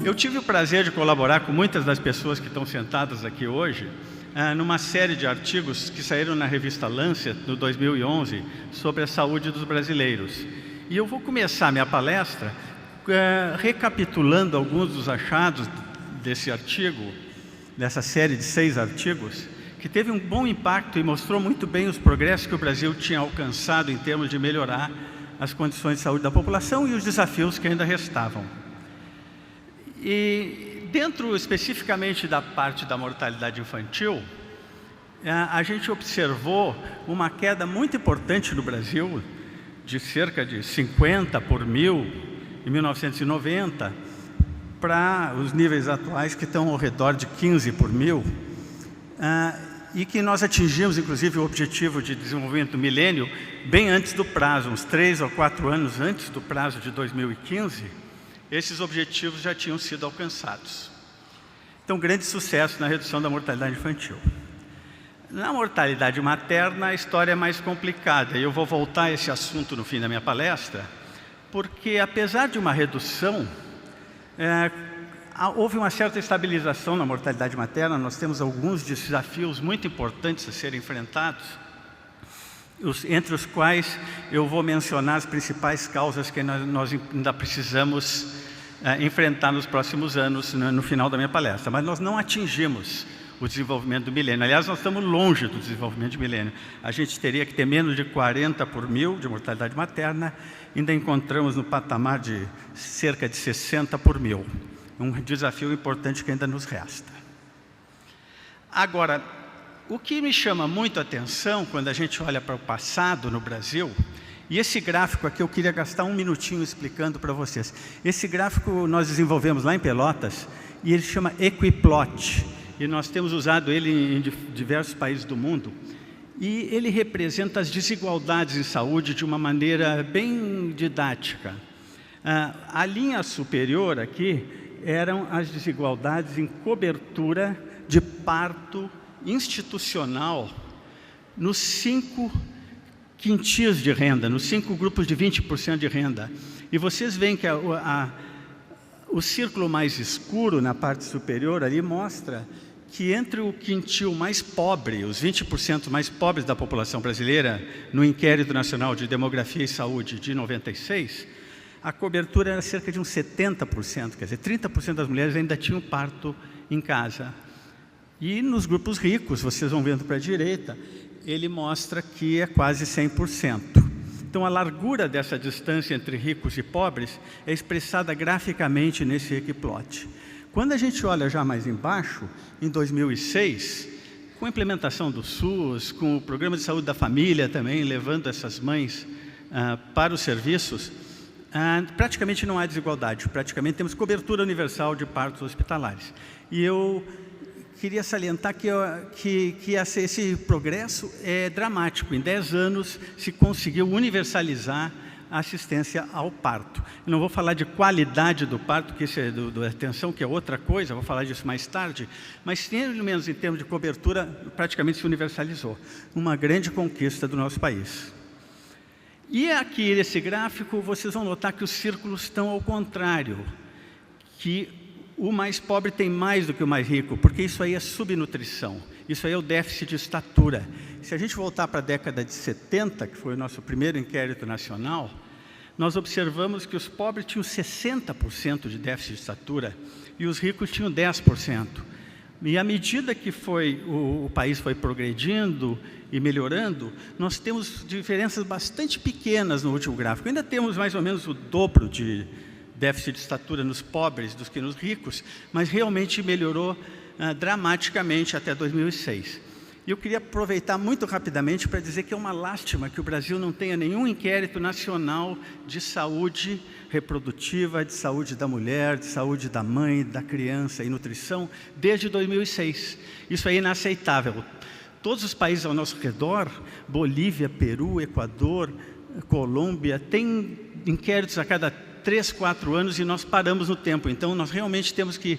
Eu tive o prazer de colaborar com muitas das pessoas que estão sentadas aqui hoje numa série de artigos que saíram na revista Lancet, no 2011, sobre a saúde dos brasileiros. E eu vou começar minha palestra recapitulando alguns dos achados desse artigo, dessa série de 6 artigos, que teve um bom impacto e mostrou muito bem os progressos que o Brasil tinha alcançado em termos de melhorar as condições de saúde da população e os desafios que ainda restavam. E dentro especificamente da parte da mortalidade infantil, a gente observou uma queda muito importante no Brasil, de cerca de 50 por mil em 1990, para os níveis atuais que estão ao redor de 15 por mil, e que nós atingimos inclusive o objetivo de desenvolvimento do milênio bem antes do prazo, uns 3 ou 4 anos antes do prazo de 2015, esses objetivos já tinham sido alcançados. Então, grande sucesso na redução da mortalidade infantil. Na mortalidade materna, a história é mais complicada. Eu vou voltar a esse assunto no fim da minha palestra, porque apesar de uma redução, houve uma certa estabilização na mortalidade materna. Nós temos alguns desafios muito importantes a serem enfrentados, entre os quais eu vou mencionar as principais causas que nós ainda precisamos enfrentar nos próximos anos, no final da minha palestra. Mas nós não atingimos o desenvolvimento do milênio. Aliás, nós estamos longe do desenvolvimento do milênio. A gente teria que ter menos de 40 por mil de mortalidade materna, ainda encontramos no patamar de cerca de 60 por mil. Um desafio importante que ainda nos resta. Agora, o que me chama muito a atenção quando a gente olha para o passado no Brasil, e esse gráfico aqui eu queria gastar um minutinho explicando para vocês. Esse gráfico nós desenvolvemos lá em Pelotas e ele se chama Equiplot, e nós temos usado ele em diversos países do mundo, e ele representa as desigualdades em saúde de uma maneira bem didática. A linha superior aqui eram as desigualdades em cobertura de parto institucional nos 5 quintis de renda, nos 5 grupos de 20% de renda. E vocês veem que o círculo mais escuro na parte superior ali mostra que entre o quintil mais pobre, os 20% mais pobres da população brasileira, no Inquérito Nacional de Demografia e Saúde de 96, a cobertura era cerca de uns 70%, quer dizer, 30% das mulheres ainda tinham parto em casa. E nos grupos ricos, vocês vão vendo para a direita, ele mostra que é quase 100%. Então, a largura dessa distância entre ricos e pobres é expressada graficamente nesse Equiplot. Quando a gente olha já mais embaixo, em 2006, com a implementação do SUS, com o Programa de Saúde da Família também, levando essas mães para os serviços, praticamente não há desigualdade, praticamente temos cobertura universal de partos hospitalares. E eu queria salientar que esse progresso é dramático. Em 10 anos se conseguiu universalizar a assistência ao parto. Eu não vou falar de qualidade do parto, que isso é da atenção, que é outra coisa, vou falar disso mais tarde, mas pelo menos em termos de cobertura, praticamente se universalizou. Uma grande conquista do nosso país. E aqui nesse gráfico vocês vão notar que os círculos estão ao contrário, que o mais pobre tem mais do que o mais rico, porque isso aí é subnutrição, isso aí é o déficit de estatura. Se a gente voltar para a década de 70, que foi o nosso primeiro inquérito nacional, nós observamos que os pobres tinham 60% de déficit de estatura e os ricos tinham 10%. E à medida que o país foi progredindo e melhorando, nós temos diferenças bastante pequenas no último gráfico. Ainda temos mais ou menos o dobro de déficit de estatura nos pobres do que nos ricos, mas realmente melhorou dramaticamente até 2006. E eu queria aproveitar muito rapidamente para dizer que é uma lástima que o Brasil não tenha nenhum inquérito nacional de saúde reprodutiva, de saúde da mulher, de saúde da mãe, da criança e nutrição, desde 2006. Isso é inaceitável. Todos os países ao nosso redor, Bolívia, Peru, Equador, Colômbia, têm inquéritos a cada 3, 4 anos e nós paramos no tempo. Então, nós realmente temos que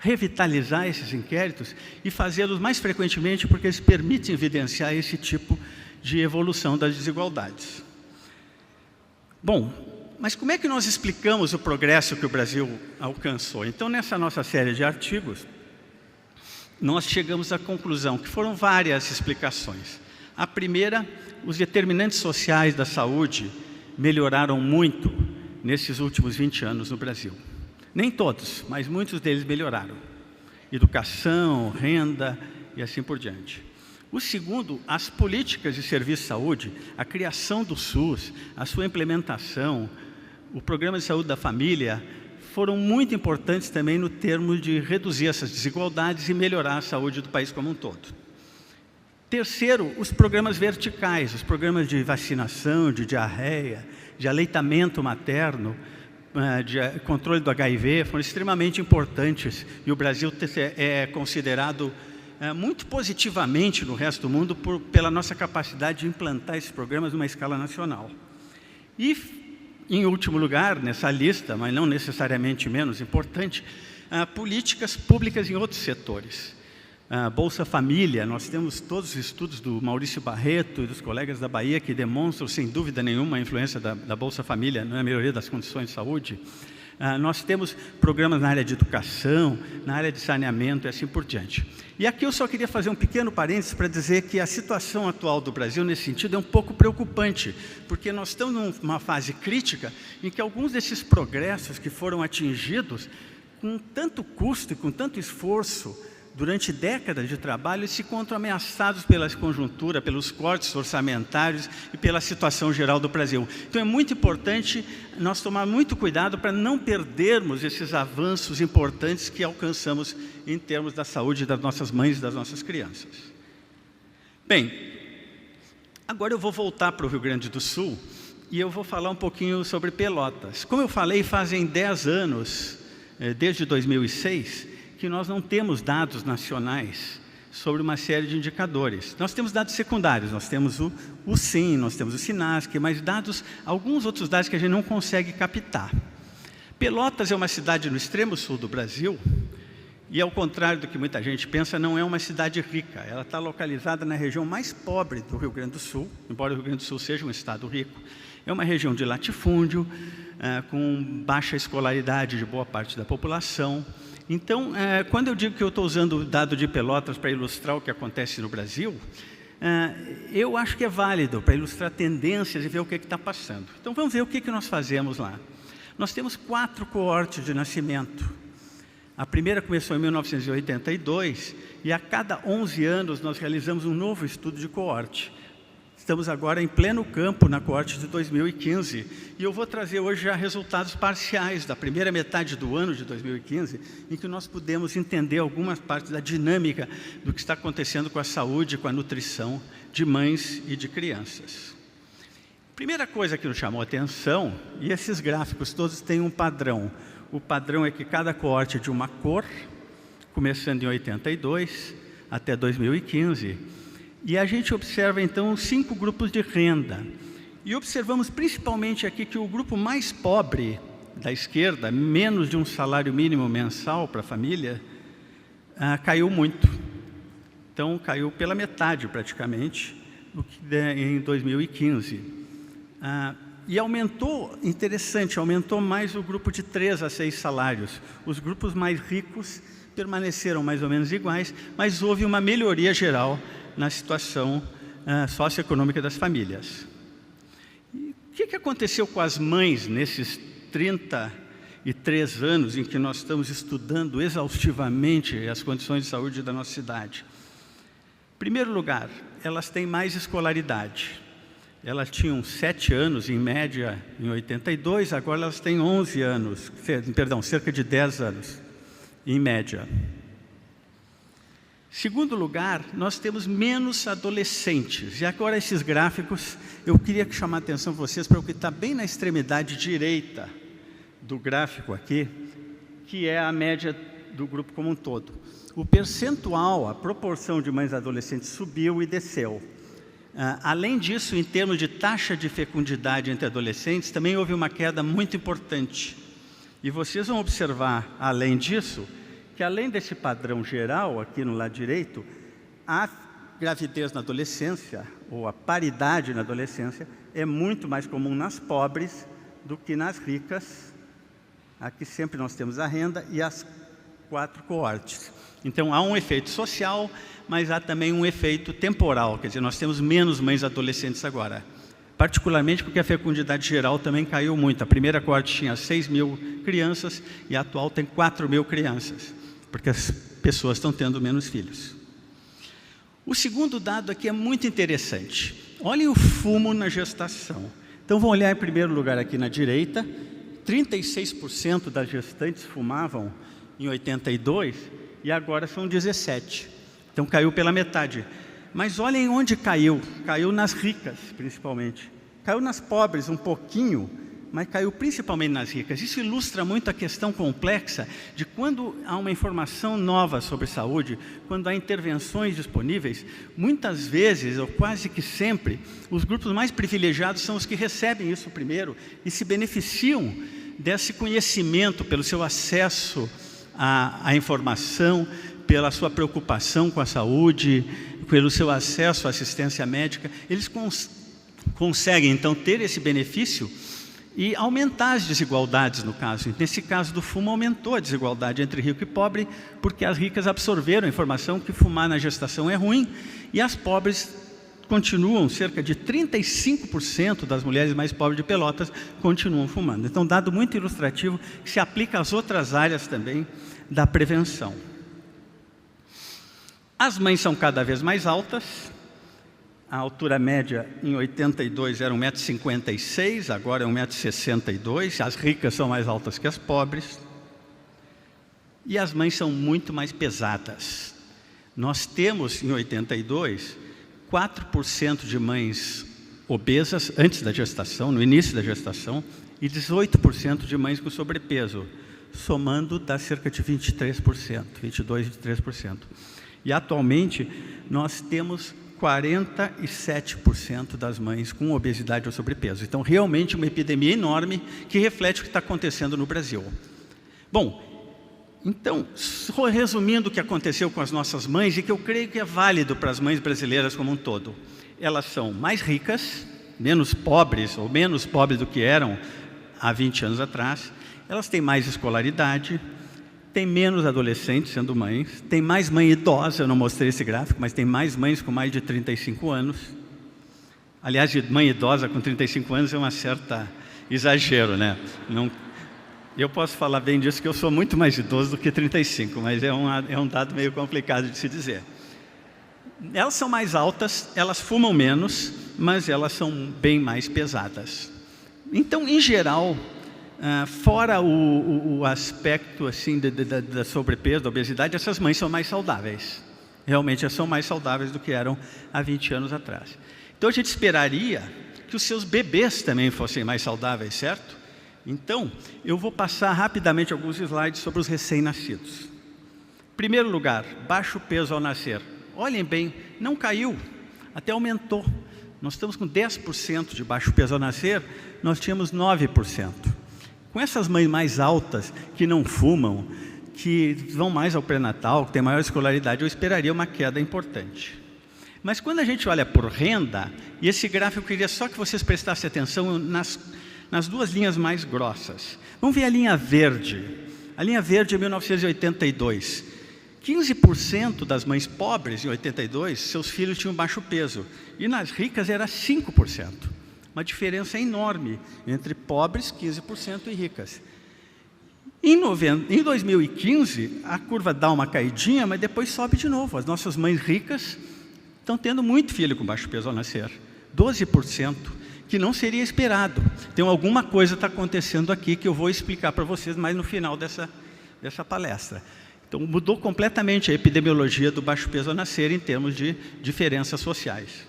revitalizar esses inquéritos e fazê-los mais frequentemente, porque eles permitem evidenciar esse tipo de evolução das desigualdades. Bom, mas como é que nós explicamos o progresso que o Brasil alcançou? Então, nessa nossa série de artigos, nós chegamos à conclusão que foram várias explicações. A primeira, os determinantes sociais da saúde melhoraram muito nesses últimos 20 anos no Brasil. Nem todos, mas muitos deles melhoraram. Educação, renda e assim por diante. O segundo, as políticas de serviço de saúde, a criação do SUS, a sua implementação, o programa de saúde da família, foram muito importantes também no termo de reduzir essas desigualdades e melhorar a saúde do país como um todo. Terceiro, os programas verticais, os programas de vacinação, de diarreia, de aleitamento materno, de controle do HIV, foram extremamente importantes e o Brasil é considerado muito positivamente no resto do mundo pela nossa capacidade de implantar esses programas numa escala nacional. E, em último lugar, nessa lista, mas não necessariamente menos importante, políticas públicas em outros setores. Bolsa Família, nós temos todos os estudos do Maurício Barreto e dos colegas da Bahia que demonstram, sem dúvida nenhuma, a influência da Bolsa Família na melhoria das condições de saúde. Nós temos programas na área de educação, na área de saneamento e assim por diante. E aqui eu só queria fazer um pequeno parênteses para dizer que a situação atual do Brasil, nesse sentido, é um pouco preocupante, porque nós estamos numa fase crítica em que alguns desses progressos que foram atingidos, com tanto custo e com tanto esforço, durante décadas de trabalho, se encontram ameaçados pela conjuntura, pelos cortes orçamentários e pela situação geral do Brasil. Então é muito importante nós tomar muito cuidado para não perdermos esses avanços importantes que alcançamos em termos da saúde das nossas mães e das nossas crianças. Bem, agora eu vou voltar para o Rio Grande do Sul e eu vou falar um pouquinho sobre Pelotas. Como eu falei, fazem 10 anos, desde 2006, que nós não temos dados nacionais sobre uma série de indicadores. Nós temos dados secundários, nós temos o SIM, nós temos o SINASC, mas alguns outros dados que a gente não consegue captar. Pelotas é uma cidade no extremo sul do Brasil e, ao contrário do que muita gente pensa, não é uma cidade rica. Ela está localizada na região mais pobre do Rio Grande do Sul, embora o Rio Grande do Sul seja um estado rico. É uma região de latifúndio, com baixa escolaridade de boa parte da população. Então, quando eu digo que eu estou usando o dado de Pelotas para ilustrar o que acontece no Brasil, eu acho que é válido para ilustrar tendências e ver o que está passando. Então, vamos ver o que nós fazemos lá. Nós temos 4 coortes de nascimento. A primeira começou em 1982 e a cada 11 anos nós realizamos um novo estudo de coorte. Estamos agora em pleno campo na coorte de 2015 e eu vou trazer hoje já resultados parciais da primeira metade do ano de 2015, em que nós pudemos entender algumas partes da dinâmica do que está acontecendo com a saúde, com a nutrição de mães e de crianças. Primeira coisa que nos chamou a atenção, e esses gráficos todos têm um padrão. O padrão é que cada coorte é de uma cor, começando em 82 até 2015, e a gente observa, então, 5 grupos de renda. E observamos principalmente aqui que o grupo mais pobre da esquerda, menos de um salário mínimo mensal para a família, caiu muito. Então, caiu pela metade, praticamente, em 2015. E aumentou, interessante, aumentou mais o grupo de 3 a 6 salários. Os grupos mais ricos permaneceram mais ou menos iguais, mas houve uma melhoria geral na situação socioeconômica das famílias. E o que aconteceu com as mães nesses 33 anos em que nós estamos estudando exaustivamente as condições de saúde da nossa cidade? Em primeiro lugar, elas têm mais escolaridade. Elas tinham 7 anos, em média, em 82, agora elas têm 11 anos, cerca de 10 anos, em média. Segundo lugar, nós temos menos adolescentes. E agora esses gráficos, eu queria chamar a atenção de vocês para o que está bem na extremidade direita do gráfico aqui, que é a média do grupo como um todo. O percentual, a proporção de mães adolescentes subiu e desceu. Além disso, em termos de taxa de fecundidade entre adolescentes, também houve uma queda muito importante. E vocês vão observar, além disso, que além desse padrão geral, aqui no lado direito, a gravidez na adolescência, ou a paridade na adolescência, é muito mais comum nas pobres do que nas ricas. Aqui sempre nós temos a renda e as 4 coortes. Então, há um efeito social, mas há também um efeito temporal, quer dizer, nós temos menos mães adolescentes agora. Particularmente porque a fecundidade geral também caiu muito. A primeira coorte tinha 6.000 crianças e a atual tem 4.000 crianças, porque as pessoas estão tendo menos filhos. O segundo dado aqui é muito interessante. Olhem o fumo na gestação. Então, vamos olhar em primeiro lugar aqui na direita. 36% das gestantes fumavam em 82 e agora são 17%. Então, caiu pela metade. Mas olhem onde caiu. Caiu nas ricas, principalmente. Caiu nas pobres um pouquinho, mas caiu principalmente nas ricas. Isso ilustra muito a questão complexa de quando há uma informação nova sobre saúde, quando há intervenções disponíveis, muitas vezes, ou quase que sempre, os grupos mais privilegiados são os que recebem isso primeiro e se beneficiam desse conhecimento pelo seu acesso à informação, pela sua preocupação com a saúde, pelo seu acesso à assistência médica. Eles conseguem, então, ter esse benefício e aumentar as desigualdades, no caso. Nesse caso do fumo, aumentou a desigualdade entre rico e pobre, porque as ricas absorveram a informação que fumar na gestação é ruim, e as pobres continuam, cerca de 35% das mulheres mais pobres de Pelotas continuam fumando. Então, dado muito ilustrativo, que se aplica às outras áreas também da prevenção. As mães são cada vez mais altas. A altura média em 82 era 1,56 m, agora é 1,62 m. As ricas são mais altas que as pobres. E as mães são muito mais pesadas. Nós temos, em 82, 4% de mães obesas antes da gestação, no início da gestação, e 18% de mães com sobrepeso. Somando dá cerca de 23%, 22, 23%. E atualmente nós temos 47% das mães com obesidade ou sobrepeso. Então, realmente uma epidemia enorme que reflete o que está acontecendo no Brasil. Bom, então, resumindo o que aconteceu com as nossas mães, e que eu creio que é válido para as mães brasileiras como um todo. Elas são mais ricas, menos pobres, ou menos pobres do que eram há 20 anos atrás. Elas têm mais escolaridade, tem menos adolescentes sendo mães, tem mais mãe idosa, eu não mostrei esse gráfico, mas tem mais mães com mais de 35 anos. Aliás, de mãe idosa com 35 anos é uma certa exagero, né? Não, eu posso falar bem disso, que eu sou muito mais idoso do que 35, mas é um dado meio complicado de se dizer. Elas são mais altas, elas fumam menos, mas elas são bem mais pesadas. Então, em geral, fora o aspecto assim, da sobrepeso, da obesidade, essas mães são mais saudáveis. Realmente, elas são mais saudáveis do que eram há 20 anos atrás. Então, a gente esperaria que os seus bebês também fossem mais saudáveis, certo? Então, eu vou passar rapidamente alguns slides sobre os recém-nascidos. Em primeiro lugar, baixo peso ao nascer. Olhem bem, não caiu, até aumentou. Nós estamos com 10% de baixo peso ao nascer, nós tínhamos 9%. Com essas mães mais altas, que não fumam, que vão mais ao pré-natal, que têm maior escolaridade, eu esperaria uma queda importante. Mas quando a gente olha por renda, e esse gráfico eu queria só que vocês prestassem atenção nas duas linhas mais grossas. Vamos ver a linha verde. A linha verde é 1982. 15% das mães pobres em 82, seus filhos tinham baixo peso. E nas ricas era 5%. Uma diferença enorme entre pobres, 15%, e ricas. Em 2015, a curva dá uma caidinha, mas depois sobe de novo. As nossas mães ricas estão tendo muito filho com baixo peso ao nascer. 12%, que não seria esperado. Então, alguma coisa está acontecendo aqui que eu vou explicar para vocês mais no final dessa palestra. Então, mudou completamente a epidemiologia do baixo peso ao nascer em termos de diferenças sociais.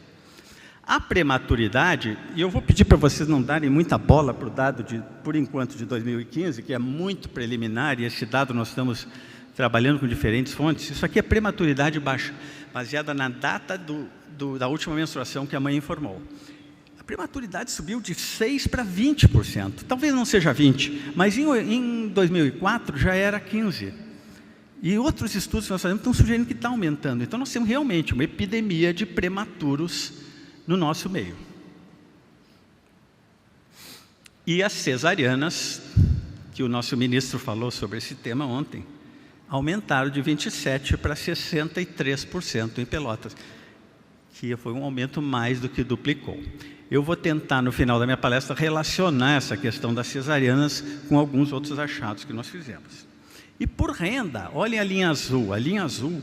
A prematuridade, e eu vou pedir para vocês não darem muita bola para o dado, por enquanto, de 2015, que é muito preliminar, e esse dado nós estamos trabalhando com diferentes fontes. Isso aqui é prematuridade baixa, baseada na data da última menstruação que a mãe informou. A prematuridade subiu de 6% para 20%. Talvez não seja 20%, mas em 2004 já era 15%. E outros estudos que nós fazemos estão sugerindo que está aumentando. Então nós temos realmente uma epidemia de prematuros no nosso meio. E as cesarianas, que o nosso ministro falou sobre esse tema ontem, aumentaram de 27% para 63% em Pelotas, que foi um aumento mais do que duplicou. Eu vou tentar, no final da minha palestra, relacionar essa questão das cesarianas com alguns outros achados que nós fizemos. E por renda, olhem a linha azul. A linha azul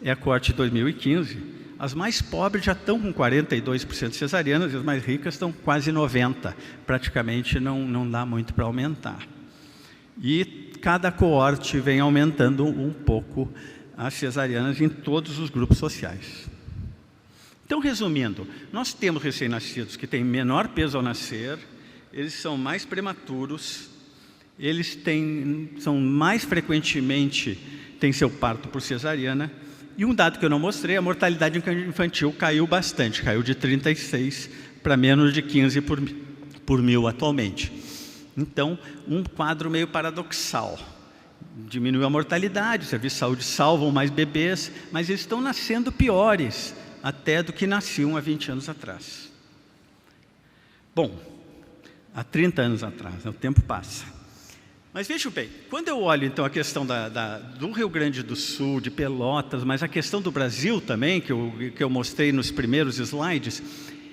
é a corte de 2015. As mais pobres já estão com 42% de cesarianas e as mais ricas estão quase 90%. Praticamente não dá muito para aumentar. E cada coorte vem aumentando um pouco as cesarianas em todos os grupos sociais. Então, resumindo, nós temos recém-nascidos que têm menor peso ao nascer, eles são mais prematuros, eles são mais frequentemente, têm seu parto por cesariana, e um dado que eu não mostrei, a mortalidade infantil caiu bastante, caiu de 36 para menos de 15 por mil atualmente. Então, um quadro meio paradoxal. Diminuiu a mortalidade, os serviços de saúde salvam mais bebês, mas eles estão nascendo piores até do que nasciam há 20 anos atrás. Bom, há 30 anos atrás, o tempo passa. Mas vejam bem, quando eu olho então a questão do Rio Grande do Sul, de Pelotas, mas a questão do Brasil também, que eu mostrei nos primeiros slides,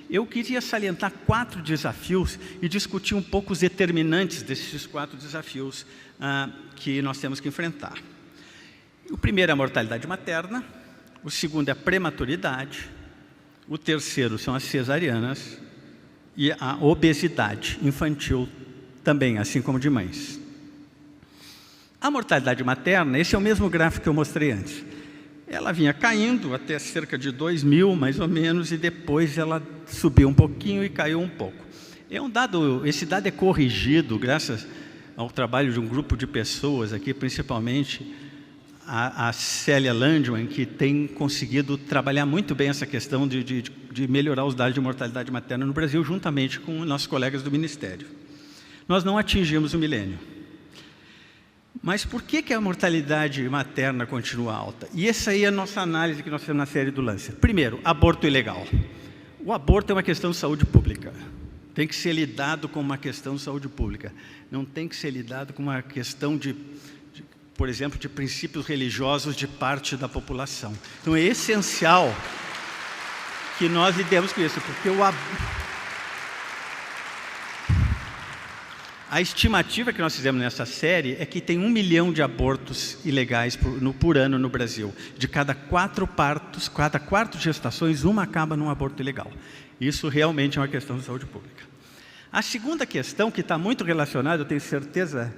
eu queria salientar 4 desafios e discutir um pouco os determinantes desses 4 desafios que nós temos que enfrentar. O primeiro é a mortalidade materna, o segundo é a prematuridade, o terceiro são as cesarianas e a obesidade infantil também, assim como de mães. A mortalidade materna, esse é o mesmo gráfico que eu mostrei antes. Ela vinha caindo até cerca de 2000, mais ou menos, e depois ela subiu um pouquinho e caiu um pouco. Esse dado é corrigido graças ao trabalho de um grupo de pessoas aqui, principalmente a Célia Landman, que tem conseguido trabalhar muito bem essa questão de melhorar os dados de mortalidade materna no Brasil, juntamente com nossos colegas do Ministério. Nós não atingimos o milênio. Mas por que a mortalidade materna continua alta? E essa aí é a nossa análise que nós fizemos na série do Lancet. Primeiro, aborto ilegal. O aborto é uma questão de saúde pública. Tem que ser lidado como uma questão de saúde pública. Não tem que ser lidado como uma questão por exemplo, de princípios religiosos de parte da população. Então é essencial que nós lidemos com isso, porque a estimativa que nós fizemos nessa série é que tem 1 milhão de abortos ilegais por ano no Brasil. De cada 4 partos, cada 4 gestações, uma acaba num aborto ilegal. Isso realmente é uma questão de saúde pública. A segunda questão, que está muito relacionada, eu tenho certeza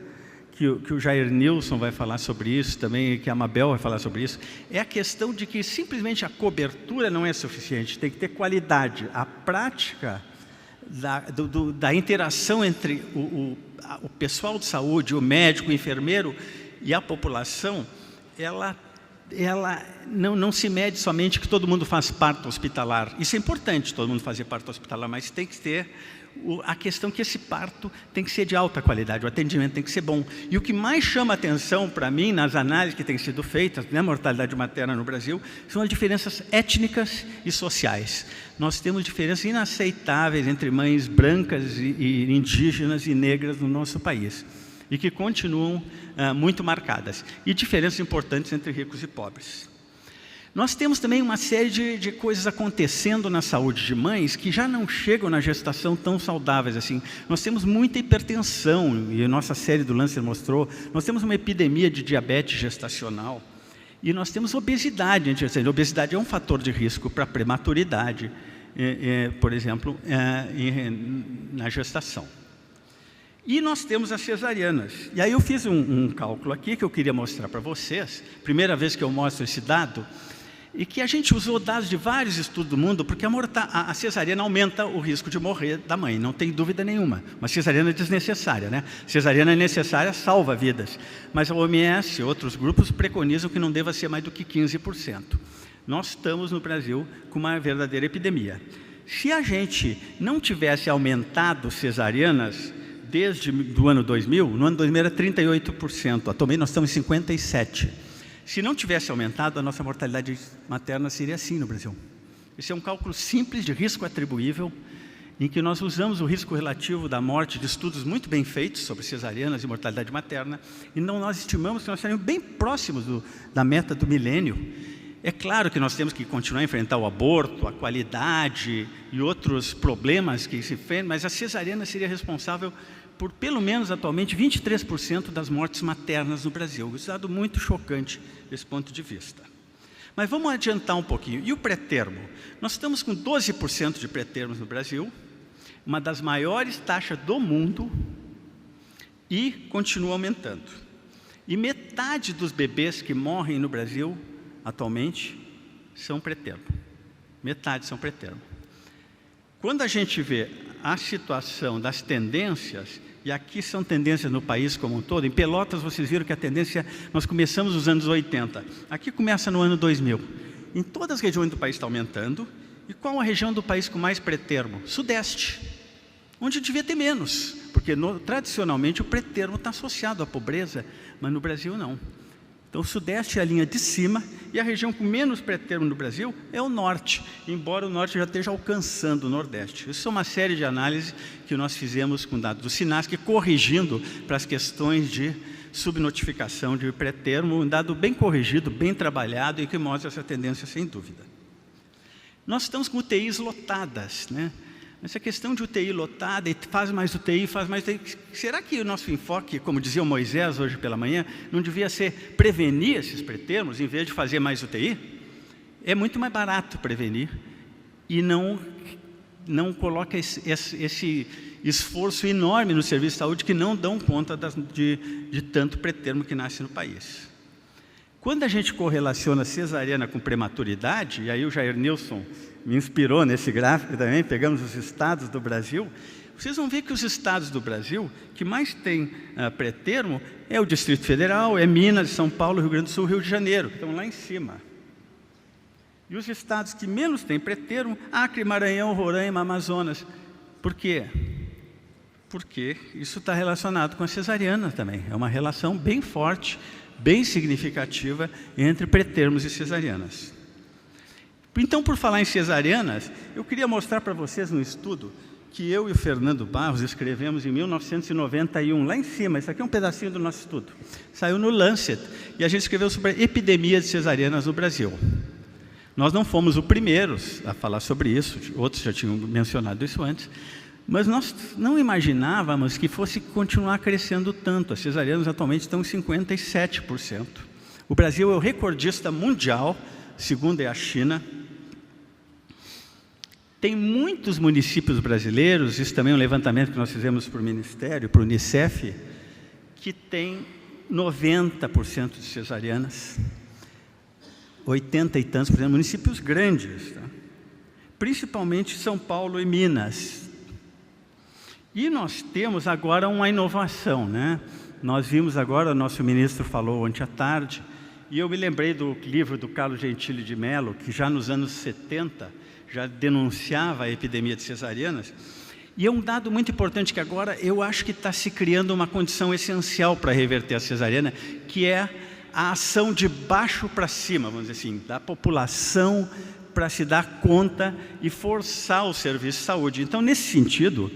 que o Jair Nilson vai falar sobre isso também, que a Mabel vai falar sobre isso, é a questão de que simplesmente a cobertura não é suficiente, tem que ter qualidade. A prática da interação entre o pessoal de saúde, o médico, o enfermeiro e a população, ela não se mede somente que todo mundo faz parto hospitalar. Isso é importante, todo mundo fazer parto hospitalar, mas tem que ter a questão que esse parto tem que ser de alta qualidade, o atendimento tem que ser bom. E o que mais chama atenção para mim, nas análises que têm sido feitas na mortalidade materna no Brasil, são as diferenças étnicas e sociais. Nós temos diferenças inaceitáveis entre mães brancas e indígenas e negras no nosso país, e que continuam muito marcadas, e diferenças importantes entre ricos e pobres. Nós temos também uma série de coisas acontecendo na saúde de mães que já não chegam na gestação tão saudáveis assim. Nós temos muita hipertensão, e a nossa série do Lancet mostrou, nós temos uma epidemia de diabetes gestacional, e nós temos obesidade. A obesidade é um fator de risco para a prematuridade, por exemplo, na gestação. E nós temos as cesarianas. E aí eu fiz um cálculo aqui que eu queria mostrar para vocês, primeira vez que eu mostro esse dado, e que a gente usou dados de vários estudos do mundo, porque a cesariana aumenta o risco de morrer da mãe, não tem dúvida nenhuma. Uma cesariana é desnecessária, né? Cesariana é necessária, salva vidas. Mas a OMS e outros grupos preconizam que não deva ser mais do que 15%. Nós estamos no Brasil com uma verdadeira epidemia. Se a gente não tivesse aumentado cesarianas desde o ano 2000, no ano 2000 era 38%, atualmente nós estamos em 57%. se não tivesse aumentado, a nossa mortalidade materna seria assim no Brasil. Esse é um cálculo simples de risco atribuível, em que nós usamos o risco relativo da morte de estudos muito bem feitos sobre cesarianas e mortalidade materna, e nós estimamos que nós estaríamos bem próximos da meta do milênio. É claro que nós temos que continuar a enfrentar o aborto, a qualidade e outros problemas que se fazem, mas a cesariana seria responsável por, pelo menos atualmente, 23% das mortes maternas no Brasil. Um dado muito chocante desse ponto de vista. Mas vamos adiantar um pouquinho. E o pré-termo? Nós estamos com 12% de pré-termos no Brasil, uma das maiores taxas do mundo, e continua aumentando. E metade dos bebês que morrem no Brasil, atualmente, são pré-termo. Metade são pré-termo. Quando a gente vê a situação das tendências, e aqui são tendências no país como um todo, em Pelotas vocês viram que a tendência, nós começamos nos anos 80, aqui começa no ano 2000. Em todas as regiões do país está aumentando. E qual a região do país com mais pré-termo? Sudeste, onde devia ter menos, porque tradicionalmente o pré-termo está associado à pobreza, mas no Brasil não. Então o Sudeste é a linha de cima, e a região com menos pré-termo no Brasil é o Norte, embora o Norte já esteja alcançando o Nordeste. Isso é uma série de análises que nós fizemos com dados do SINASC, corrigindo para as questões de subnotificação de pré-termo, um dado bem corrigido, bem trabalhado, e que mostra essa tendência sem dúvida. Nós estamos com UTIs lotadas, né? Essa questão de UTI lotada, e faz mais UTI, será que o nosso enfoque, como dizia o Moisés hoje pela manhã, não devia ser prevenir esses pré-termos, em vez de fazer mais UTI? É muito mais barato prevenir, e não coloca esse esforço enorme no serviço de saúde, que não dão conta de tanto pré-termo que nasce no país. Quando a gente correlaciona cesariana com prematuridade, e aí o Jair Nilson me inspirou nesse gráfico também, pegamos os estados do Brasil, vocês vão ver que os estados do Brasil que mais tem pré-termo é o Distrito Federal, é Minas, São Paulo, Rio Grande do Sul, Rio de Janeiro, que estão lá em cima. E os estados que menos têm pré-termo, Acre, Maranhão, Roraima, Amazonas. Por quê? Porque isso está relacionado com a cesariana também. É uma relação bem forte, bem significativa entre pré-termos e cesarianas. Então, por falar em cesarianas, eu queria mostrar para vocês um estudo que eu e o Fernando Barros escrevemos em 1991, lá em cima. Esse aqui é um pedacinho do nosso estudo. Saiu no Lancet, e a gente escreveu sobre a epidemia de cesarianas no Brasil. Nós não fomos os primeiros a falar sobre isso, outros já tinham mencionado isso antes, mas nós não imaginávamos que fosse continuar crescendo tanto. As cesarianas atualmente estão em 57%. O Brasil é o recordista mundial, segundo é a China. Tem muitos municípios brasileiros, isso também é um levantamento que nós fizemos para o Ministério, para o Unicef, que tem 90% de cesarianas, 80 e tantos por cento, municípios grandes, tá? Principalmente São Paulo e Minas. E nós temos agora uma inovação, né? Nós vimos agora, o nosso ministro falou ontem à tarde, e eu me lembrei do livro do Carlos Gentili de Mello, que já nos anos 70 já denunciava a epidemia de cesarianas. E é um dado muito importante que agora eu acho que está se criando uma condição essencial para reverter a cesariana, que é a ação de baixo para cima, vamos dizer assim, da população para se dar conta e forçar o serviço de saúde. Então, nesse sentido,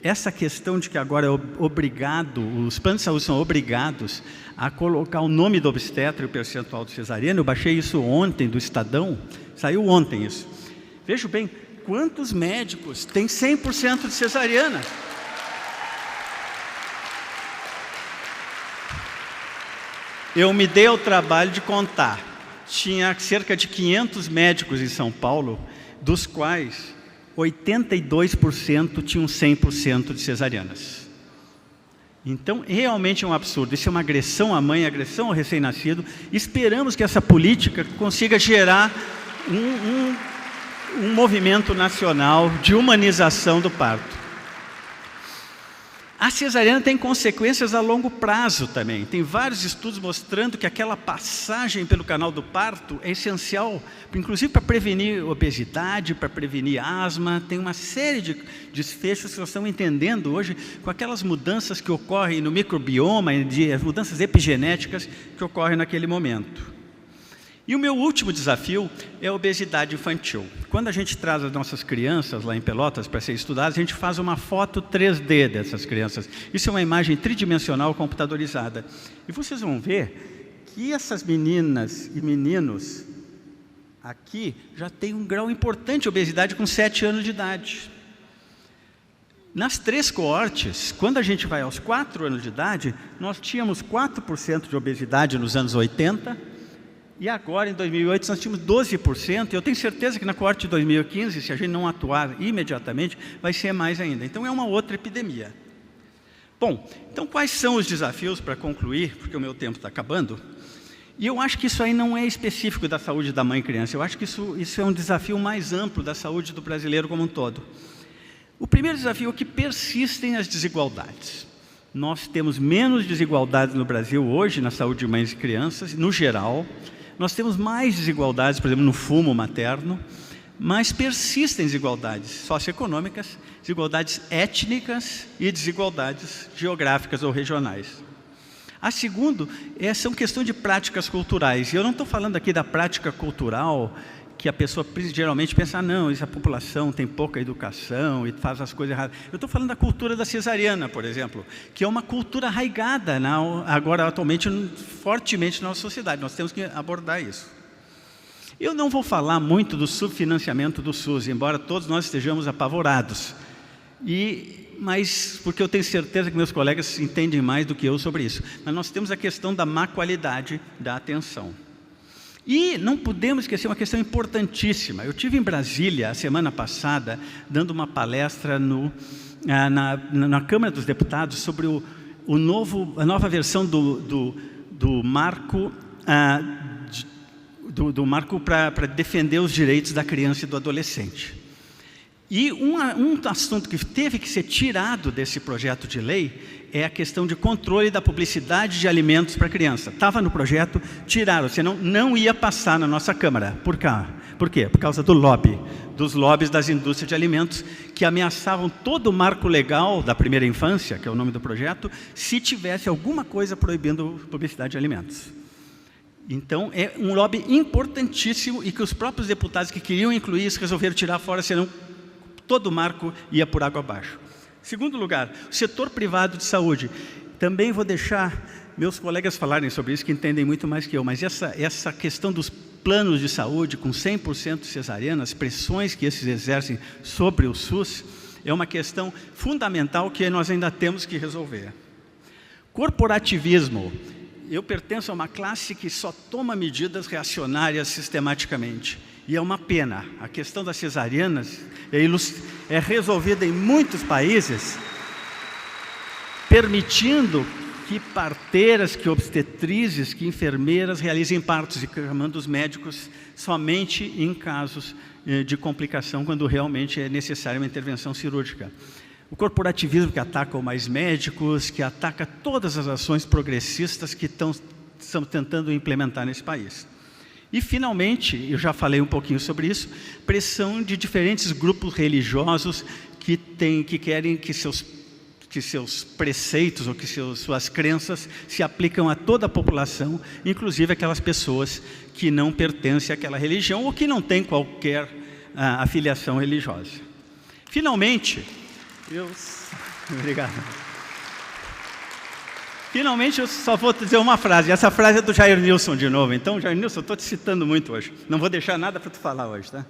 essa questão de que agora é obrigado, os planos de saúde são obrigados a colocar o nome do obstetra e o percentual de cesariana, eu baixei isso ontem do Estadão, saiu ontem isso. Veja bem, quantos médicos têm 100% de cesariana? Eu me dei ao trabalho de contar. Tinha cerca de 500 médicos em São Paulo, dos quais 82% tinham 100% de cesarianas. Então, realmente é um absurdo. Isso é uma agressão à mãe, agressão ao recém-nascido. Esperamos que essa política consiga gerar um movimento nacional de humanização do parto. A cesariana tem consequências a longo prazo também. Tem vários estudos mostrando que aquela passagem pelo canal do parto é essencial, inclusive para prevenir obesidade, para prevenir asma. Tem uma série de desfechos que nós estamos entendendo hoje com aquelas mudanças que ocorrem no microbioma, as mudanças epigenéticas que ocorrem naquele momento. E o meu último desafio é a obesidade infantil. Quando a gente traz as nossas crianças lá em Pelotas para serem estudadas, a gente faz uma foto 3D dessas crianças. Isso é uma imagem tridimensional computadorizada. E vocês vão ver que essas meninas e meninos aqui já têm um grau importante de obesidade com 7 anos de idade. Nas 3 coortes, quando a gente vai aos 4 anos de idade, nós tínhamos 4% de obesidade nos anos 80, e agora, em 2008, nós tínhamos 12%, e eu tenho certeza que na coorte de 2015, se a gente não atuar imediatamente, vai ser mais ainda. Então, é uma outra epidemia. Bom, então quais são os desafios para concluir, porque o meu tempo está acabando? E eu acho que isso aí não é específico da saúde da mãe e criança, eu acho que isso é um desafio mais amplo da saúde do brasileiro como um todo. O primeiro desafio é que persistem as desigualdades. Nós temos menos desigualdades no Brasil hoje na saúde de mães e crianças, no geral. Nós temos mais desigualdades, por exemplo, no fumo materno, mas persistem desigualdades socioeconômicas, desigualdades étnicas e desigualdades geográficas ou regionais. A segunda são questões de práticas culturais. E eu não estou falando aqui da prática cultural que a pessoa geralmente pensa, não, essa população tem pouca educação e faz as coisas erradas. Eu estou falando da cultura da cesariana, por exemplo, que é uma cultura arraigada agora atualmente fortemente na nossa sociedade. Nós temos que abordar isso. Eu não vou falar muito do subfinanciamento do SUS, embora todos nós estejamos apavorados. Mas porque eu tenho certeza que meus colegas entendem mais do que eu sobre isso. Mas nós temos a questão da má qualidade da atenção. E não podemos esquecer uma questão importantíssima. Eu estive em Brasília, a semana passada, dando uma palestra na Câmara dos Deputados sobre a nova versão do marco para defender os direitos da criança e do adolescente. E um assunto que teve que ser tirado desse projeto de lei é a questão de controle da publicidade de alimentos para criança. Estava no projeto, tiraram, senão não ia passar na nossa Câmara. Por quê? Por causa dos lobbies das indústrias de alimentos, que ameaçavam todo o marco legal da primeira infância, que é o nome do projeto, se tivesse alguma coisa proibindo publicidade de alimentos. Então, é um lobby importantíssimo e que os próprios deputados que queriam incluir isso resolveram tirar fora, senão todo o marco ia por água abaixo. Segundo lugar, o setor privado de saúde. Também vou deixar meus colegas falarem sobre isso, que entendem muito mais que eu, mas essa questão dos planos de saúde com 100% cesariana, as pressões que esses exercem sobre o SUS, é uma questão fundamental que nós ainda temos que resolver. Corporativismo. Eu pertenço a uma classe que só toma medidas reacionárias sistematicamente. E é uma pena. A questão das cesarianas é resolvida em muitos países, permitindo que parteiras, que obstetrizes, que enfermeiras realizem partos e chamando os médicos somente em casos de complicação, quando realmente é necessária uma intervenção cirúrgica. O corporativismo que ataca os mais médicos, que ataca todas as ações progressistas que estamos tentando implementar nesse país. E, finalmente, eu já falei um pouquinho sobre isso, pressão de diferentes grupos religiosos que querem que seus preceitos ou que suas crenças se aplicam a toda a população, inclusive aquelas pessoas que não pertencem àquela religião ou que não têm qualquer afiliação religiosa. Finalmente, obrigado. Finalmente, eu só vou dizer uma frase. Essa frase é do Jair Nilson de novo. Então, Jair Nilson, eu estou te citando muito hoje. Não vou deixar nada para tu falar hoje, tá?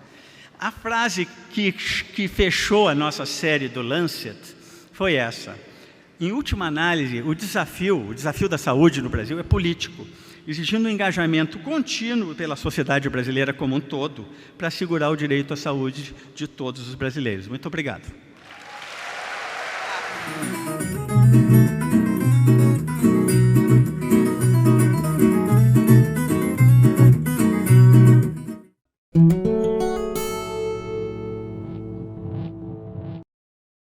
A frase que fechou a nossa série do Lancet foi essa. Em última análise, o desafio da saúde no Brasil é político, exigindo um engajamento contínuo pela sociedade brasileira como um todo para assegurar o direito à saúde de todos os brasileiros. Muito obrigado.